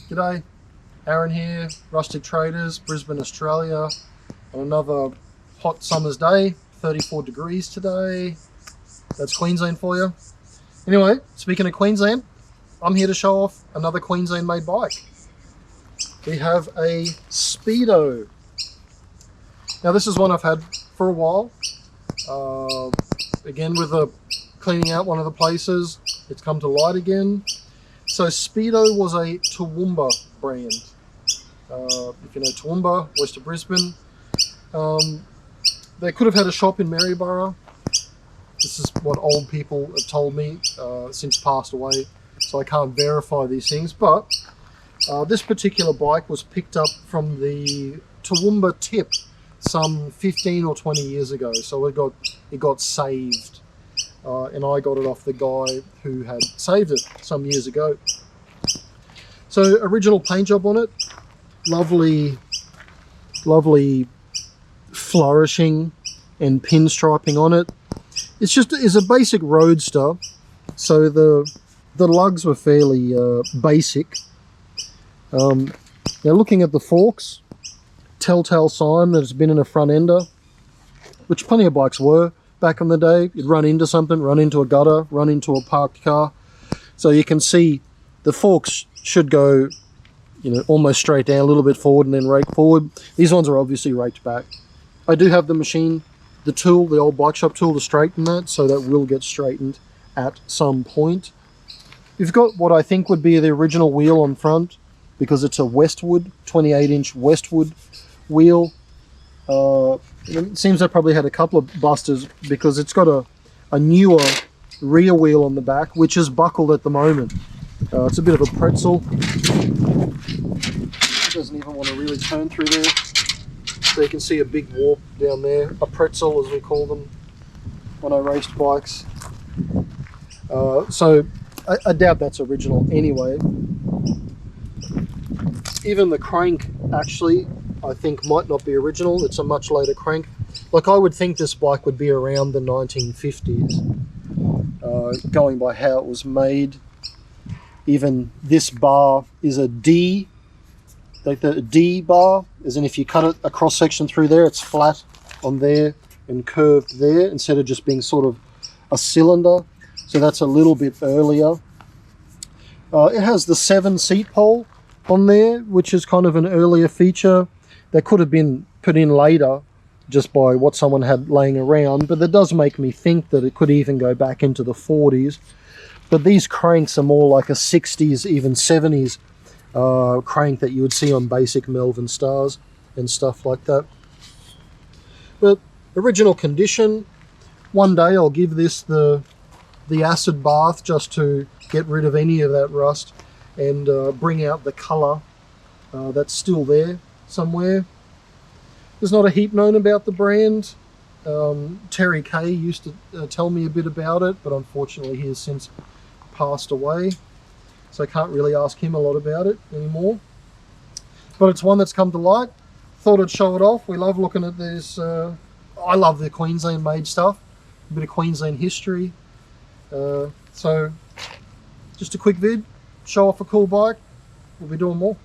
G'day, Aaron here, Rustic Traders, Brisbane, Australia, on another hot summer's day, 34 degrees today. That's Queensland for you. Anyway, speaking of Queensland, I'm here to show off another Queensland made bike. We have a SPEEDO. Now this is one I've had for a while. Again, with cleaning out one of the places, it's come to light again. So SPEEDO was a Toowoomba brand. If you know Toowoomba, west of Brisbane. They could have had a shop in Maryborough. This is what old people have told me, since passed away, so I can't verify these things. But this particular bike was picked up from the Toowoomba tip some 15 or 20 years ago. So it got saved. And I got it off the guy who had saved it some years ago. So original paint job on it, lovely flourishing and pinstriping on it. It's a basic roadster, so the lugs were fairly basic. Now looking at the forks, telltale sign that it's been in a front ender, which plenty of bikes were back in the day. You'd run into something, run into a gutter, run into a parked car. So you can see the forks should go, almost straight down, a little bit forward and then rake forward. These ones are obviously raked back. I do have the machine, the tool, the old bike shop tool to straighten that, so that will get straightened at some point. You've got what I think would be the original wheel on front, because it's a Westwood, 28-inch Westwood wheel. It seems I probably had a couple of busters, because it's got a newer rear wheel on the back, which is buckled at the moment. It's a bit of a pretzel. It doesn't even want to really turn through there. So you can see a big warp down there, a pretzel as we call them when I raced bikes. So I doubt that's original anyway. Even the crank actually, I think, might not be original. It's a much later crank. Like, I would think this bike would be around the 1950s, going by how it was made. Even this bar is a D, like the D bar, as in if you cut it a cross section through there, it's flat on there and curved there, instead of just being sort of a cylinder. So that's a little bit earlier. It has the 7-seat pole on there, which is kind of an earlier feature that could have been put in later just by what someone had laying around, but that does make me think that it could even go back into the 40s. But these cranks are more like a 60s, even 70s crank that you would see on basic Melvin Stars and stuff like that. But original condition, one day I'll give this the acid bath just to get rid of any of that rust and bring out the colour that's still there somewhere. There's not a heap known about the brand. Terry Kay used to tell me a bit about it, but unfortunately he has since passed away, so I can't really ask him a lot about it anymore. But it's one that's come to light. Thought I'd show it off. We love looking at this. I love the Queensland made stuff, a bit of Queensland history. So just a quick vid, show off a cool bike. We'll be doing more.